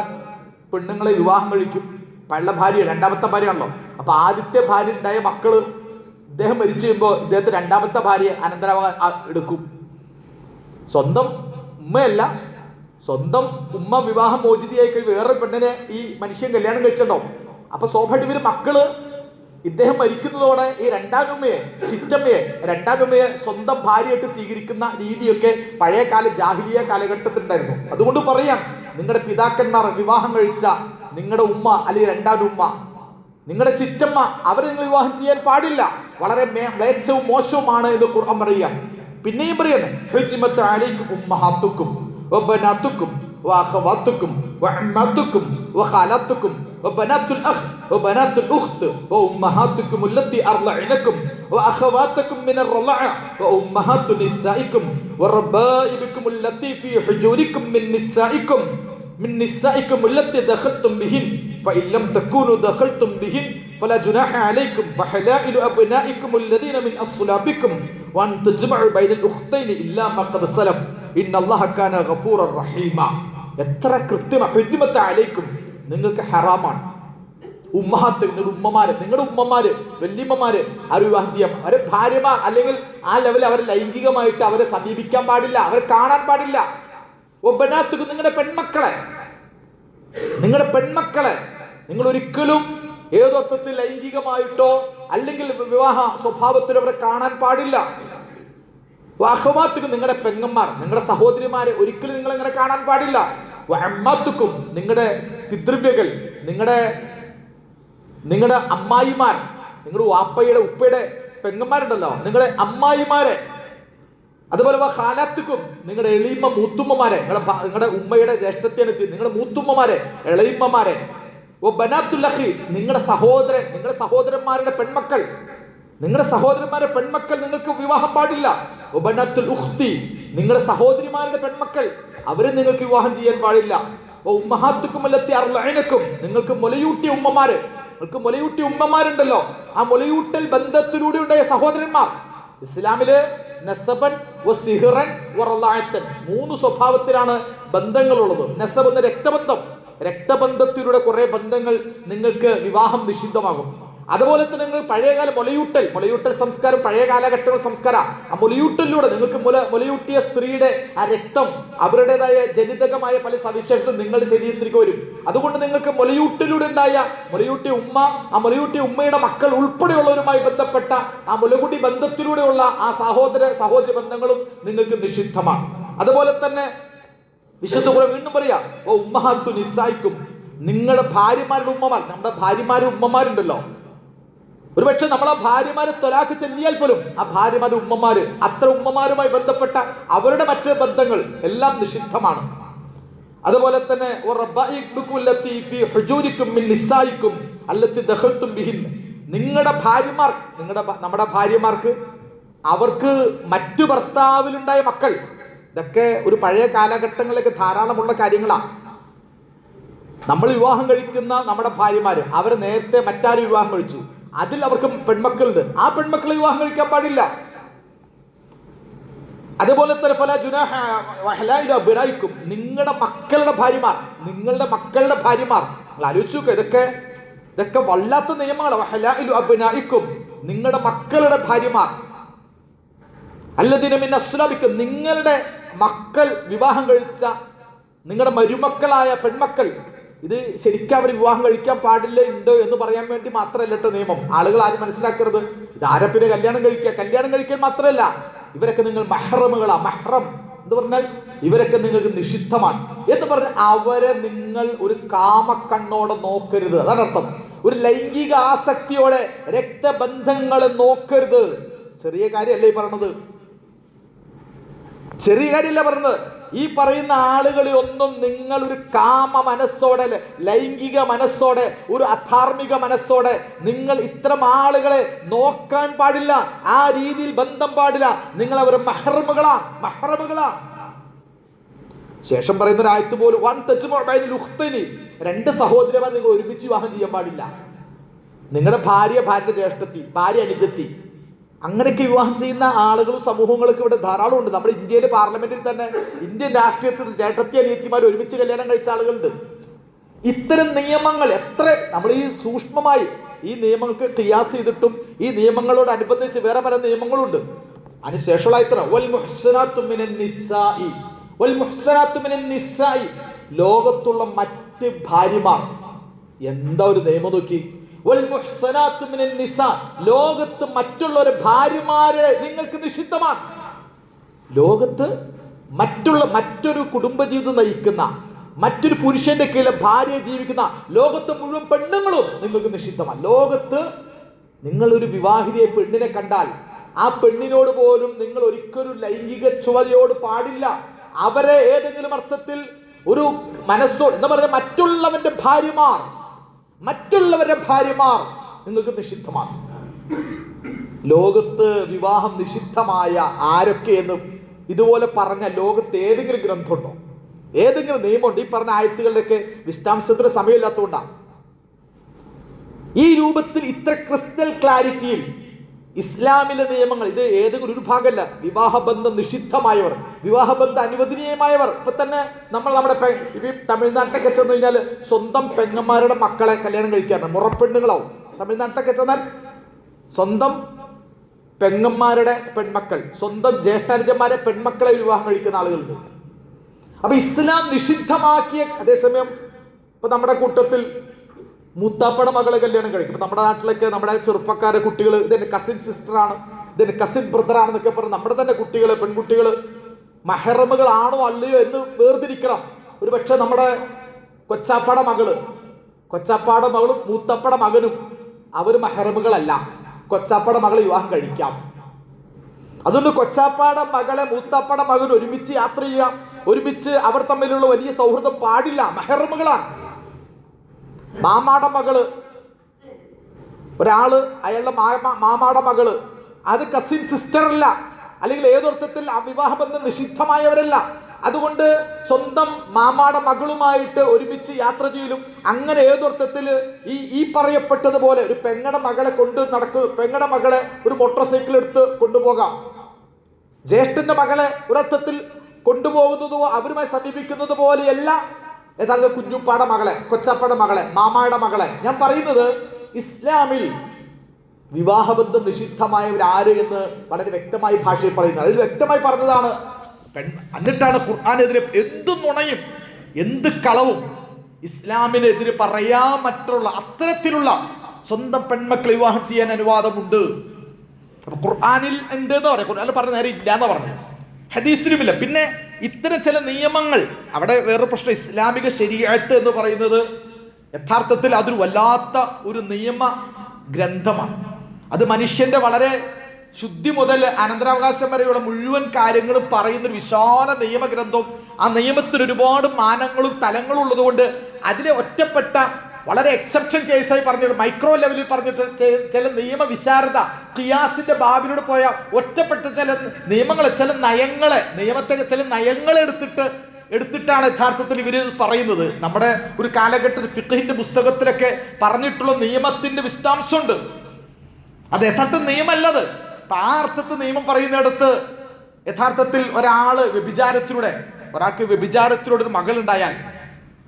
പെണ്ണുങ്ങളെ വിവാഹം കഴിക്കും. അയാളുടെ ഭാര്യ രണ്ടാമത്തെ ഭാര്യയാണല്ലോ. അപ്പൊ ആദ്യത്തെ ഭാര്യ ഉണ്ടായ മക്കള് ഇദ്ദേഹം മരിച്ചു കഴിയുമ്പോൾ ഇദ്ദേഹത്തെ രണ്ടാമത്തെ ഭാര്യ അനന്തരാവകാശം എടുക്കും. സ്വന്തം ഉമ്മയല്ല, സ്വന്തം ഉമ്മ വിവാഹം മോചിതയായി കഴിഞ്ഞ് വേറെ പെണ്ണിനെ ഈ മനുഷ്യൻ കല്യാണം കഴിച്ചിട്ടുണ്ടാവും. അപ്പൊ സ്വാഭാവിക മക്കള് ഇദ്ദേഹം മരിക്കുന്നതോടെ ഈ ചിറ്റമ്മയെ രണ്ടാനുമ്മയെ സ്വന്തം ഭാര്യയായിട്ട് സ്വീകരിക്കുന്ന രീതിയൊക്കെ പഴയ ജാഹിലിയ കാലഘട്ടത്തിലുണ്ടായിരുന്നു. അതുകൊണ്ട് പറയാം, നിങ്ങളുടെ പിതാക്കന്മാർ വിവാഹം കഴിച്ച നിങ്ങളുടെ ഉമ്മ അല്ലെങ്കിൽ രണ്ടാനുമ്മ, നിങ്ങളുടെ ചിറ്റമ്മ, അവരെ നിങ്ങൾ വിവാഹം ചെയ്യാൻ പാടില്ല. വളരെ മ്ലേച്ഛവും മോശവുമാണ് എന്ന് ഖുർആൻ പറയാം. പിന്നെയും പറയാണ്, ഹുരിമത്ത് അലൈക്കും ഉമ്മഹാത്തുക്കും വബനാത്തുക്കും വഅഖവാത്തുക്കും വഅമ്മാത്തുക്കും വഖാലാത്തുക്കും വബനാത്തുൽ അഖ് വബനാത്തുൽ ഉഖ്ത് വഉമ്മഹാത്തുക്കും അല്ലത്തി അർളഅനക്കും വഅഖവാത്തുക്കും മിനർ റളഅ വഉമ്മഹാത്തു നിസായിക്കും വറബായിബിക്കും അല്ലത്തി ഫീ ഹുജൂരിക്കും മിൻ നിസായിക്കും അല്ലത്തി ദഖൽതും ബിഹിൻ ഫഇൻ ലം തകൂനു ദഖൽതും ബിഹിൻ ഫലാ ജുനാഹ അലൈക്കും വഹലായിലു അബ്നായിക്കും അല്ലദീന മിൻ അസ്ലാബിക്കും വഅൻ തജ്മഉ ബൈനൽ ഉഖ്തൈനി ഇല്ലാ മാ ഖദ് സലഫ് ഇന്നല്ലാഹ കാന ഗഫൂറർ റഹീമ. എത്ര കൃത്യമാണ്. ഹുരിമത്ത് അലൈക്കും, നിങ്ങൾക്ക് ഹറാമാണ്. ഉമ്മഹാത്ത്, നിങ്ങളുടെ ഉമ്മമാര് വല്യമ്മമാര് ആര് വിവാഹം ചെയ്യാം? അവരെ ഭാര്യമാർ അല്ലെങ്കിൽ ആ ലെവലിൽ അവരെ ലൈംഗികമായിട്ട് അവരെ സമീപിക്കാൻ പാടില്ല, അവരെ കാണാൻ പാടില്ല. ഒബനാത്തുക്കും, നിങ്ങളുടെ പെൺമക്കളെ നിങ്ങൾ ഒരിക്കലും ഏതൊർത്ഥത്തിൽ ലൈംഗികമായിട്ടോ അല്ലെങ്കിൽ വിവാഹ സ്വഭാവത്തിലോ അവരെ കാണാൻ പാടില്ല. വഅഖവാത്തുക്കും, നിങ്ങളുടെ പെങ്ങന്മാർ, നിങ്ങളുടെ സഹോദരിമാരെ ഒരിക്കലും നിങ്ങൾ അങ്ങനെ കാണാൻ പാടില്ല. വഅമ്മാത്തുക്കും, നിങ്ങളുടെ പിതൃവ്യകൾ, നിങ്ങളുടെ അമ്മായിമാർ, നിങ്ങളുടെ ഉപ്പയുടെ പെങ്ങന്മാരുണ്ടല്ലോ, നിങ്ങളുടെ അമ്മായിമാരെ. അതുപോലെ ഖാലാത്തുക്കും, നിങ്ങളുടെ എളിയമ്മ മൂത്തുമ്മമാരെ, നിങ്ങളുടെ ഉമ്മയുടെ ജ്യേഷ്ഠത്തിനെത്തി നിങ്ങളുടെ മൂത്തുമ്മമാരെ, എളയിമ്മമാരെ. ബനാത്തുൽ അഖി, നിങ്ങളുടെ സഹോദരന്മാരുടെ പെൺമക്കൾ, നിങ്ങൾക്ക് വിവാഹം പാടില്ല. ബനാത്തുൽ ഉഖ്തി, നിങ്ങളുടെ സഹോദരിമാരുടെ പെൺമക്കൾ, അവരെ നിങ്ങൾക്ക് വിവാഹം ചെയ്യാൻ പാടില്ല. ഉമ്മഹാത്തുക്കും അല്ലത്തി അർളഅനക്കും, നിങ്ങൾക്ക് മുലയൂട്ടിയ ഉമ്മമാരുണ്ടല്ലോ, ആ മുലയൂട്ടൽ ബന്ധത്തിലൂടെ ഉണ്ടായ സഹോദരന്മാർ. ഇസ്ലാമില് നസബൻ വസിഹ്റൻ വറളഅത്തൻ 3 സ്വഭാവത്തിലാണ് ബന്ധങ്ങളുള്ളത്. നസബ് എന്ന രക്തബന്ധത്തിലൂടെ കുറെ ബന്ധങ്ങൾ നിങ്ങൾക്ക് വിവാഹം നിഷിദ്ധമാകും. അതുപോലെ തന്നെ നിങ്ങൾ പഴയകാല മുലയൂട്ടൽ സംസ്കാരം, പഴയ കാലഘട്ട സംസ്കാരം, ആ മുലയൂട്ടലിലൂടെ നിങ്ങൾക്ക് മുലയൂട്ടിയ സ്ത്രീയുടെ ആ രക്തം, അവരുടേതായ ജനിതകമായ പല സവിശേഷത നിങ്ങളുടെ ശരീരത്തിലേക്ക് വരും. അതുകൊണ്ട് നിങ്ങൾക്ക് മുലയൂട്ടലിലൂടെ ഉണ്ടായ മുലയൂട്ടിയ ഉമ്മ, ആ മുലയൂട്ടിയ ഉമ്മയുടെ മക്കൾ ഉൾപ്പെടെയുള്ളവരുമായി ബന്ധപ്പെട്ട ആ മുലകുടി ബന്ധത്തിലൂടെയുള്ള ആ സഹോദരി ബന്ധങ്ങളും നിങ്ങൾക്ക് നിഷിദ്ധമാണ്. അതുപോലെ തന്നെ വിശുദ്ധ ഖുർആൻ വീണ്ടും പറയാ, ഉമ്മഹാത്തു നിസായിക്കും, നിങ്ങളുടെ ഭാര്യമാരുടെ ഉമ്മമാർ. നമ്മുടെ ഭാര്യമാരും ഉമ്മമാരുണ്ടല്ലോ, ഒരുപക്ഷെ നമ്മളെ ഭാര്യമാരെ ത്വലാഖ് ചെല്ലിയാൽ പോലും ആ ഭാര്യമാരുടെ ഉമ്മമാര്, അത്ര ഉമ്മമാരുമായി ബന്ധപ്പെട്ട അവരുടെ മറ്റ് ബന്ധങ്ങൾ എല്ലാം നിഷിദ്ധമാണ്. അതുപോലെ തന്നെ നിങ്ങളുടെ ഭാര്യമാർ, നമ്മുടെ ഭാര്യമാർക്ക് അവർക്ക് മറ്റു ഭർത്താവിലുണ്ടായ മക്കൾ, ഇതൊക്കെ ഒരു പഴയ കാലഘട്ടങ്ങളിലൊക്കെ ധാരാളമുള്ള കാര്യങ്ങളാണ്. നമ്മൾ വിവാഹം കഴിക്കുന്ന നമ്മുടെ ഭാര്യമാര്, അവരെ നേരത്തെ മറ്റാരും വിവാഹം കഴിച്ചു, അതിൽ അവർക്ക് പെൺമക്കളുണ്ട്, ആ പെൺമക്കളെ വിവാഹം കഴിക്കാൻ പാടില്ല. അതുപോലെ തന്നെ ഫലാ ജുനാഹ വഹലായിലു അബ്നായിക്കും, നിങ്ങളുടെ മക്കളുടെ ഭാര്യമാർ, നിങ്ങൾ ആലോചിച്ചു നോക്കുക, ഇതൊക്കെ വല്ലാത്ത നിയമമാണ്. വഹലായിലു അബ്നായിക്കും, നിങ്ങളുടെ മക്കളുടെ ഭാര്യമാർ, അല്ലദീന മിൻ അസ്ലാബിക്കും, നിങ്ങളുടെ മക്കൾ വിവാഹം കഴിച്ച നിങ്ങളുടെ മരുമക്കളായ പെൺമക്കൾ. ഇത് ശരിക്കും അവർ വിവാഹം കഴിക്കാൻ പാടില്ല ഉണ്ടോ എന്ന് പറയാൻ വേണ്ടി മാത്രമല്ല കേട്ടോ നിയമം. ആളുകൾ ആരും മനസ്സിലാക്കരുത്, ഇത് ആരപ്പിനെ കല്യാണം കഴിക്കാൻ മാത്രമല്ല, ഇവരൊക്കെ നിങ്ങൾ മഹ്റമുകളാ. മഹ്റം എന്ന് പറഞ്ഞാൽ ഇവരൊക്കെ നിങ്ങൾക്ക് നിഷിദ്ധമാണ് എന്ന് പറഞ്ഞാൽ അവരെ നിങ്ങൾ ഒരു കാമക്കണ്ണോടെ നോക്കരുത്. അതാണ് അർത്ഥം. ഒരു ലൈംഗിക ആസക്തിയോടെ രക്തബന്ധങ്ങളെ നോക്കരുത്. ചെറിയ കാര്യമല്ല ഈ പറഞ്ഞത്, ചെറിയ കാര്യമല്ല പറഞ്ഞത്. ഈ പറയുന്ന ആളുകളിൽ ഒന്നും നിങ്ങൾ ഒരു കാമ മനസ്സോടെ, ലൈംഗിക മനസ്സോടെ, ഒരു അധാർമിക മനസ്സോടെ നിങ്ങൾ ഇത്തരം ആളുകളെ നോക്കാൻ പാടില്ല. ആ രീതിയിൽ ബന്ധം പാടില്ല. നിങ്ങൾ അവർ മഹ്റമുകളാ. ശേഷം പറയുന്ന ഒരു ആയത്ത് പോലും വൻ തജ്മഉ ഉഖ്തനി, രണ്ട് സഹോദരന്മാർ നിങ്ങൾ ഒരുമിച്ച് വിവാഹം ചെയ്യാൻ പാടില്ല. നിങ്ങളുടെ ഭാര്യയുടെ ജ്യേഷ്ഠത്തി, ഭാര്യ അനുജത്തി, അങ്ങനെയൊക്കെ വിവാഹം ചെയ്യുന്ന ആളുകളും സമൂഹങ്ങളൊക്കെ ഇവിടെ ധാരാളം ഉണ്ട്. നമ്മുടെ ഇന്ത്യയിലെ പാർലമെന്റിൽ തന്നെ ഇന്ത്യൻ രാഷ്ട്രീയത്തിൽ ചേട്ടത്തി അനിയത്തിമാർ ഒരുമിച്ച് കല്യാണം കഴിച്ച ആളുകളുണ്ട്. ഇത്തരം നിയമങ്ങൾ എത്ര നമ്മൾ ഈ സൂക്ഷ്മമായി ഈ നിയമങ്ങൾക്ക് ഖിയാസ് ചെയ്തിട്ടും ഈ നിയമങ്ങളോടനുബന്ധിച്ച് വേറെ പല നിയമങ്ങളുണ്ട്. അതിനുശേഷമുള്ള ഇത്ര ലോകത്തുള്ള മറ്റ് ഭാര്യമാർ, എന്താ ഒരു നിയമം നോക്കി. ലോകത്ത് മറ്റുള്ളവരെ ഭാര്യമാരെ നിങ്ങൾക്ക് നിഷിദ്ധമാണ്. ലോകത്ത് മറ്റൊരു കുടുംബജീവിതം നയിക്കുന്ന മറ്റൊരു പുരുഷന്റെ കീഴിൽ ഭാര്യ ജീവിക്കുന്ന ലോകത്ത് മുഴുവൻ പെണ്ണുങ്ങളും നിങ്ങൾക്ക് നിഷിദ്ധമാണ്. ലോകത്ത് നിങ്ങൾ ഒരു വിവാഹിതയെ പെണ്ണിനെ കണ്ടാൽ ആ പെണ്ണിനോട് പോലും നിങ്ങൾ ഒരിക്കലും ലൈംഗിക ചുവതയോട് പാടില്ല. അവരെ ഏതെങ്കിലും അർത്ഥത്തിൽ ഒരു മനസ്സോട് എന്ന് പറഞ്ഞാൽ മറ്റുള്ളവരുടെ ഭാര്യമാർ നിങ്ങൾക്ക് നിഷിദ്ധമാണ്. ലോകത്ത് വിവാഹം നിഷിദ്ധമായ ആരൊക്കെ എന്ന് ഇതുപോലെ പറഞ്ഞ ലോകത്ത് ഏതെങ്കിലും ഗ്രന്ഥമുണ്ടോ, ഏതെങ്കിലും നിയമമുണ്ട്? ഈ പറഞ്ഞ ആയത്തുകളിലൊക്കെ വിശദാംശത്തിന് സമയമില്ലാത്തതുകൊണ്ടാണ്. ഈ രൂപത്തിൽ ഇത്ര ക്രിസ്റ്റൽ ക്ലാരിറ്റിയിൽ ഇസ്ലാമിലെ നിയമങ്ങൾ, ഇത് ഏതെങ്കിലും ഒരു ഭാഗമല്ല. വിവാഹബന്ധം നിഷിദ്ധമായവർ, വിവാഹബന്ധം അനുവദനീയമായവർ. ഇപ്പൊ തന്നെ നമ്മുടെ തമിഴ്നാട്ടിലൊക്കെ ചെന്ന് കഴിഞ്ഞാൽ സ്വന്തം പെങ്ങന്മാരുടെ മക്കളെ കല്യാണം കഴിക്കാറുണ്ട്. മുറപ്പെണ്ണുങ്ങളാവും. തമിഴ്നാട്ടിലൊക്കെ ചെന്നാൽ സ്വന്തം പെങ്ങന്മാരുടെ പെൺമക്കൾ, സ്വന്തം ജ്യേഷ്ഠാനുജന്മാരെ പെൺമക്കളെ വിവാഹം കഴിക്കുന്ന ആളുകളുണ്ട്. അപ്പൊ ഇസ്ലാം നിഷിദ്ധമാക്കിയ അതേസമയം ഇപ്പൊ നമ്മുടെ കൂട്ടത്തിൽ മൂത്താപ്പയുടെ മകളെ കല്യാണം കഴിക്കും. ഇപ്പൊ നമ്മുടെ നാട്ടിലൊക്കെ നമ്മുടെ ചെറുപ്പക്കാരെ കുട്ടികൾ ഇതെന്റെ കസിൻ സിസ്റ്ററാണ്, ഇതെന്റെ കസിൻ ബ്രദറാണെന്നൊക്കെ പറഞ്ഞ് നമ്മുടെ തന്നെ കുട്ടികള്, പെൺകുട്ടികള് മഹറമുകളാണോ അല്ലയോ എന്ന് വേർതിരിക്കണം. ഒരു പക്ഷെ നമ്മുടെ കൊച്ചാപ്പയുടെ മകളും മൂത്തപ്പയുടെ മകനും അവർ മഹറമുകളല്ല. കൊച്ചാപ്പയുടെ മകളെ വിവാഹം കഴിക്കാം. അതുകൊണ്ട് കൊച്ചാപ്പയുടെ മകളെ മൂത്താപ്പയുടെ മകൻ ഒരുമിച്ച് യാത്ര ചെയ്യാം, ഒരുമിച്ച് അവർ തമ്മിലുള്ള വലിയ സൗഹൃദം പാടില്ല, മഹറമുകളാണ്. മാമാടെ മകള് ഒരാള്, അയാളുടെ മാമാടെ മകള്, അത് കസിൻ സിസ്റ്റർ അല്ല, അല്ലെങ്കിൽ ഏതൊർത്ഥത്തിൽ ആ വിവാഹബന്ധം നിഷിദ്ധമായവരല്ല. അതുകൊണ്ട് സ്വന്തം മാമാടെ മകളുമായിട്ട് ഒരുമിച്ച് യാത്ര ചെയ്യലും അങ്ങനെ ഏതൊർത്ഥത്തിൽ ഈ പറയപ്പെട്ടതുപോലെ ഒരു പെങ്ങടെ മകളെ ഒരു മോട്ടോർ സൈക്കിൾ എടുത്ത് കൊണ്ടുപോകാം. ജ്യേഷ്ഠന്റെ മകളെ ഒരർത്ഥത്തിൽ കൊണ്ടുപോകുന്നതോ അവരുമായി സമീപിക്കുന്നത് പോലെയല്ല യഥാർത്ഥ കുഞ്ഞുപ്പാടെ മകളെ, കൊച്ചാപ്പയുടെ മകളെ, മാമായുടെ മകളെ. ഞാൻ പറയുന്നത് ഇസ്ലാമിൽ വിവാഹബന്ധം നിഷിദ്ധമായവരാര് എന്ന് വളരെ വ്യക്തമായി ഭാഷയിൽ പറയുന്നത്. അതിൽ വ്യക്തമായി പറഞ്ഞതാണ്. എന്നിട്ടാണ് ഖുർആനെതിരെ എന്ത് നുണയും എന്ത് കളവും ഇസ്ലാമിനെതിരെ പറയാൻ മറ്റുള്ള അത്തരത്തിലുള്ള സ്വന്തം പെൺമക്കളെ വിവാഹം ചെയ്യാൻ അനുവാദമുണ്ട്. അപ്പൊ ഖുർആനിൽ ഉണ്ട് എന്ന് പറയാം. ഖുർആനിൽ പറഞ്ഞ നേരം ഇല്ല എന്ന് പറഞ്ഞു, ഹദീസിലുമില്ല. പിന്നെ ഇത്തരം ചില നിയമങ്ങൾ, അവിടെ വേറൊരു പ്രശ്നം, ഇസ്ലാമിക ശരീഅത്ത് എന്ന് പറയുന്നത് യഥാർത്ഥത്തിൽ അതൊരു വല്ലാത്ത ഒരു നിയമ ഗ്രന്ഥമാണ്. അത് മനുഷ്യന്റെ വളരെ ശുദ്ധി മുതൽ അനന്തരാവകാശം വരെയുള്ള മുഴുവൻ കാര്യങ്ങളും പറയുന്നൊരു വിശാല നിയമഗ്രന്ഥവും ആ നിയമത്തിന് ഒരുപാട് മാനങ്ങളും തലങ്ങളും ഉള്ളതുകൊണ്ട് അതിലെ ഒറ്റപ്പെട്ട വളരെ എക്സെപ്ഷൻ കേസായി പറഞ്ഞിട്ട് മൈക്രോ ലെവലിൽ പറഞ്ഞിട്ട് ചില നിയമവിശാരദ ഖിയാസിന്റെ ബാബിലൂടെ പോയ ഒറ്റപ്പെട്ട ചില നിയമങ്ങളെ, നിയമത്തെ ചില നയങ്ങളെ എടുത്തിട്ടാണ് യഥാർത്ഥത്തിൽ ഇവര് പറയുന്നത്. നമ്മുടെ ഒരു കാലഘട്ടത്തിൽ ഫിഖ്ഹിന്റെ പുസ്തകത്തിലൊക്കെ പറഞ്ഞിട്ടുള്ള നിയമത്തിന്റെ വിശദാംശമുണ്ട്. അത് യഥാർത്ഥ നിയമല്ലത്. ആ അർത്ഥത്തിൽ നിയമം പറയുന്നിടത്ത് യഥാർത്ഥത്തിൽ ഒരാൾക്ക് വ്യഭിചാരത്തിലൂടെ ഒരു മകളുണ്ടായാൽ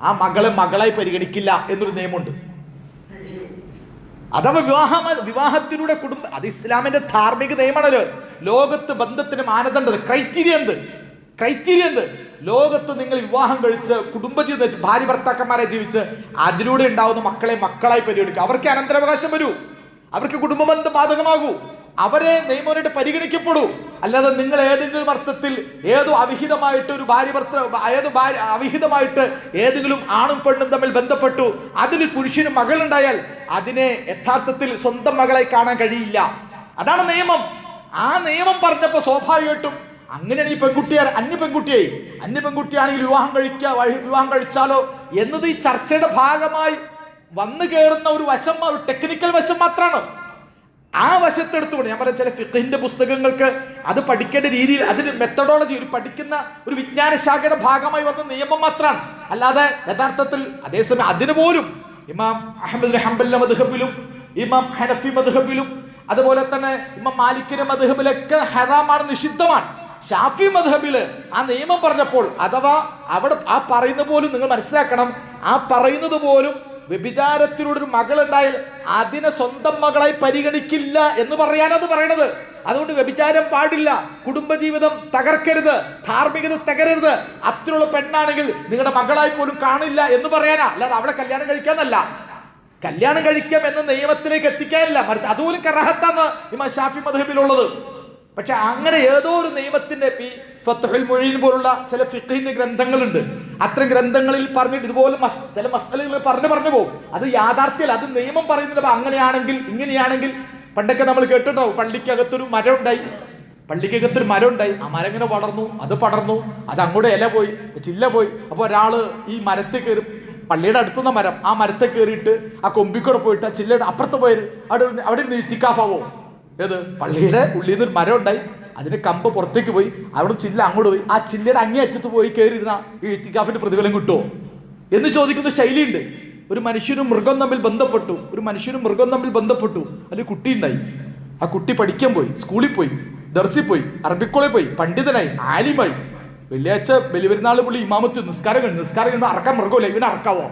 ആ മകളെ മകളായി പരിഗണിക്കില്ല എന്നൊരു നിയമമുണ്ട്. അഥവാ വിവാഹത്തിലൂടെ അത് ഇസ്ലാമിന്റെ ധാർമ്മിക നിയമമാണല്ലോ. ലോകത്ത് ബന്ധത്തിന് മാനദണ്ഡം, ക്രൈറ്റീരിയ എന്ത്? ലോകത്ത് നിങ്ങൾ വിവാഹം കഴിച്ച് കുടുംബജീവിതം ഭാര്യ ഭർത്താക്കന്മാരെ ജീവിച്ച് അതിലൂടെ ഉണ്ടാവുന്ന മക്കളെ മക്കളായി പരിഗണിക്കുക. അവർക്ക് അനന്തരാവകാശം വരൂ, അവർക്ക് കുടുംബബന്ധം ബാധകമാകൂ, അവരെ നിയമമായിട്ട് പരിഗണിക്കപ്പെടൂ. അല്ലാതെ നിങ്ങൾ ഏതെങ്കിലും അർത്ഥത്തിൽ അവിഹിതമായിട്ട് ഏതെങ്കിലും ആണും പെണ്ണും തമ്മിൽ ബന്ധപ്പെട്ടു, അതിൽ പുരുഷന് മകളുണ്ടായാൽ അതിനെ യഥാർത്ഥത്തിൽ സ്വന്തം മകളായി കാണാൻ കഴിയില്ല. അതാണ് നിയമം. ആ നിയമം പറഞ്ഞപ്പോ സ്വാഭാവികമായിട്ടും അങ്ങനെയാണ് ഈ അന്യ പെൺകുട്ടിയാണെങ്കിൽ വിവാഹം കഴിച്ചാലോ എന്നത് ഈ ചർച്ചയുടെ ഭാഗമായി വന്നു കയറുന്ന ഒരു വശം, ഒരു ടെക്നിക്കൽ വശം മാത്രമാണ്. ആ വശത്തെടുത്തുകൊണ്ട് ഞാൻ പറയാം, ചില ഫിഖ്ഹിന്റെ പുസ്തകങ്ങൾക്ക് അത് പഠിക്കേണ്ട രീതിയിൽ അതിന് മെത്തഡോളജി പഠിക്കുന്ന ഒരു വിജ്ഞാന ശാഖയുടെ ഭാഗമായി വന്ന നിയമം മാത്രമാണ്. അല്ലാതെ യഥാർത്ഥത്തിൽ അതേസമയം അതിന് പോലും ഇമാം അഹ്മദ് ഹംബലിന്റെ മദ്ഹബിലും ഇമാം ഹനഫി മദ്ഹബിലും അതുപോലെ തന്നെ ഇമാം മാലിക്കിന്റെ മദ്ഹബിലൊക്കെ ഹറാമാണ്, നിഷിദ്ധമാണ്. ഷാഫി മദ്ഹബില് ആ നിയമം പറഞ്ഞപ്പോൾ അഥവാ അവിടെ ആ പറയുന്ന പോലും നിങ്ങൾ മനസ്സിലാക്കണം, ആ പറയുന്നത് പോലും വ്യഭിചാരത്തിലൂടെ ഒരു മകളുണ്ടായാൽ അതിനെ സ്വന്തം മകളായി പരിഗണിക്കില്ല എന്ന് പറയാനത് പറയണത്. അതുകൊണ്ട് വ്യഭിചാരം പാടില്ല, കുടുംബജീവിതം തകർക്കരുത്, ധാർമ്മികത തകരരുത്, അത്തരമുള്ള പെണ്ണാണെങ്കിൽ നിങ്ങളുടെ മകളായി പോലും കാണില്ല എന്ന് പറയാനാ. അല്ലാതെ അവളെ കല്യാണം കഴിക്കാന്നല്ല, കല്യാണം കഴിക്കാം എന്ന നിയമത്തിലേക്ക് എത്തിക്കാനില്ല, മറിച്ച് അതുപോലും കറാഹത്താണ് ഇമാം ഷാഫി മദ്ഹബിലുള്ളത്. പക്ഷെ അങ്ങനെ ഏതോ ഒരു നിയമത്തിന്റെ ഫത്ഹുൽ മുഈൻ പോലുള്ള ചില ഫിഖ്ഹിന്റെ ഗ്രന്ഥങ്ങളുണ്ട്. അത്തരം ഗ്രന്ഥങ്ങളിൽ പറഞ്ഞിട്ട് ഇതുപോലെ ചില മസ്അലകൾ പറഞ്ഞു പോകും. അത് യാഥാർത്ഥ്യമല്ല, അത് നിയമം പറയുന്നത്. അങ്ങനെയാണെങ്കിൽ ഇങ്ങനെയാണെങ്കിൽ പണ്ടൊക്കെ നമ്മൾ കേട്ടിട്ടുണ്ടാവും, പള്ളിക്കകത്തൊരു മരം ഉണ്ടായി, ആ മരം ഇങ്ങനെ വളർന്നു, അത് പടർന്നു, അത് അങ്ങോട്ട് ഇല പോയി, ചില്ല പോയി. അപ്പോൾ ഒരാള് ഈ മരത്തിൽ കയറി, പള്ളിയുടെ അടുത്തുന്ന മരം, ആ മരത്തെ കയറിയിട്ട് ആ കൊമ്പിക്കൂടെ പോയിട്ട് ആ ചില്ലയുടെ അപ്പുറത്ത് പോയത് അവിടെ നിന്ന് ഇത്തിക്കാഫാവോ? ഏത് പള്ളിയുടെ ഉള്ളിൽ നിന്ന് ഒരു മരം ഉണ്ടായി, അതിന്റെ കമ്പ് പുറത്തേക്ക് പോയി, അവിടെ ചില്ല അങ്ങോട്ട് പോയി, ആ ചില്ലയുടെ അങ്ങേ അറ്റത്ത് പോയി കയറിയിരുന്ന ഈ ഇത്തിക്കാഫിന്റെ പ്രതിഫലം കിട്ടുമോ എന്ന് ചോദിക്കുന്ന ശൈലിയുണ്ട്. ഒരു മനുഷ്യനും മൃഗം തമ്മിൽ ബന്ധപ്പെട്ടു, അതിൽ കുട്ടി ഉണ്ടായി. ആ കുട്ടി പഠിക്കാൻ പോയി, സ്കൂളിൽ പോയി, ദർസിൽ പോയി, അറബിക്കോളിൽ പോയി, പണ്ഡിതനായി, ആലിമായി. വെള്ളിയാഴ്ച ബലിപെരുന്നാൾ പുള്ളി ഇമാമത്ത് നിസ്കാരം കഴിഞ്ഞു അറക്കാൻ മൃഗമില്ല, ഇവനെ അറക്കാവോ?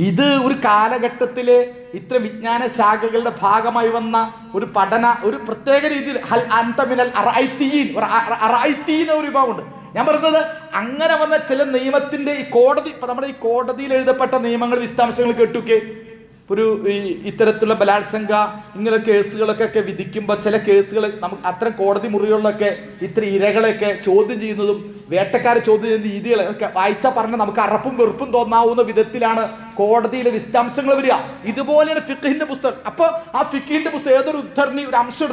ഇത് ഒരു കാലഘട്ടത്തിലെ ഇത്ര വിജ്ഞാന ശാഖകളുടെ ഭാഗമായി വന്ന ഒരു പഠന, ഒരു പ്രത്യേക രീതിയിൽ ഹൽ അൻത മിനൽ അറഅയ്തീൻ ഒരു വിഭാഗമുണ്ട്. ഞാൻ പറയുന്നത് അങ്ങനെ വന്ന ചില നിയമത്തിന്റെ ഈ കോടതി, ഇപ്പൊ നമ്മുടെ ഈ കോടതിയിൽ എഴുതപ്പെട്ട നിയമങ്ങൾ വിശദാംശങ്ങൾ കേട്ടുക്കെ, ഒരു ഇത്തരത്തിലുള്ള ബലാത്സംഗ ഇങ്ങനെ കേസുകളൊക്കെ വിധിക്കുമ്പോൾ ചില കേസുകൾ നമുക്ക് അത്തരം കോടതി മുറികളിലൊക്കെ ഇത്ര ഇരകളെയൊക്കെ ചോദ്യം ചെയ്യുന്നതും വേട്ടക്കാരെ ചോദ്യം ചെയ്യുന്ന രീതികളൊക്കെ വായിച്ചാൽ പറഞ്ഞാൽ നമുക്ക് അറപ്പും വെറുപ്പും തോന്നാവുന്ന വിധത്തിലാണ് കോടതിയിലെ വിശദാംശങ്ങൾ വരിക. ഇതുപോലെയാണ് ഫിഖ്ഹിന്റെ പുസ്തകം. അപ്പൊ ആ ഫിഖ്ഹിന്റെ പുസ്തകം ഏതൊരു ഉദ്ധരണി, ഒരു അംശം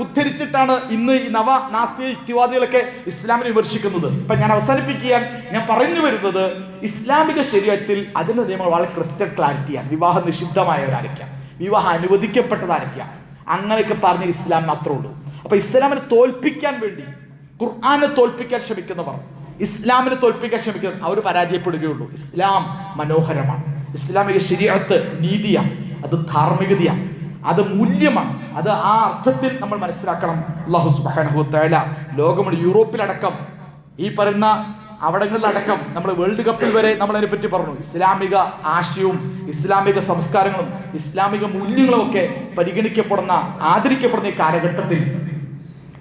ഉദ്ധരിച്ചിട്ടാണ് ഇന്ന് ഈ നാസ്തിക യുക്തിവാദികളൊക്കെ ഇസ്ലാമിനെ വിമർശിക്കുന്നത്. ഇപ്പൊ ഞാൻ അവസാനിപ്പിക്കാൻ ഞാൻ പറഞ്ഞു വരുന്നത്, ഇസ്ലാമിക ശരീഅത്തിൽ അതിന്റെ നിയമങ്ങൾ വളരെ ക്രിസ്റ്റൽ ക്ലാരിറ്റിയാണ്. വിവാഹം നിഷിദ്ധമായവരായിരിക്കാം, വിവാഹം അനുവദിക്കപ്പെട്ടതായിരിക്കാം, അങ്ങനെയൊക്കെ പറഞ്ഞ ഇസ്ലാം മാത്രമേ ഉള്ളൂ. അപ്പൊ ഇസ്ലാമിനെ തോൽപ്പിക്കാൻ വേണ്ടി ഖുർആനെ തോൽപ്പിക്കാൻ ശ്രമിക്കുന്നവർ, ഇസ്ലാമിനെ തോൽപ്പിക്കാൻ ശ്രമിക്കുന്നവർ അവർ പരാജയപ്പെടുകയുള്ളൂ. ഇസ്ലാം മനോഹരമാണ്, ഇസ്ലാമിക ശരീഅത്ത് നീതിയാണ്, അത് ധാർമ്മികതയാണ്, അത് മൂല്യമാണ്. അത് ആ അർത്ഥത്തിൽ നമ്മൾ മനസ്സിലാക്കണം. അല്ലാഹു സുബ്ഹാനഹു വ തആല ലോകമുള്ള യൂറോപ്പിലടക്കം ഈ പറയുന്ന അവിടങ്ങളിലടക്കം നമ്മൾ വേൾഡ് കപ്പിൽ വരെ നമ്മൾ അതിനെപ്പറ്റി പറഞ്ഞു. ഇസ്ലാമിക ആശയവും ഇസ്ലാമിക സംസ്കാരങ്ങളും ഇസ്ലാമിക മൂല്യങ്ങളും ഒക്കെ പരിഗണിക്കപ്പെടുന്ന, ആദരിക്കപ്പെടുന്ന ഈ കാലഘട്ടത്തിൽ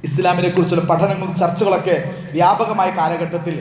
ഇസ്ലാമിനെ കുറിച്ചുള്ള പഠനങ്ങളും ചർച്ചകളൊക്കെ വ്യാപകമായ കാലഘട്ടത്തിൽ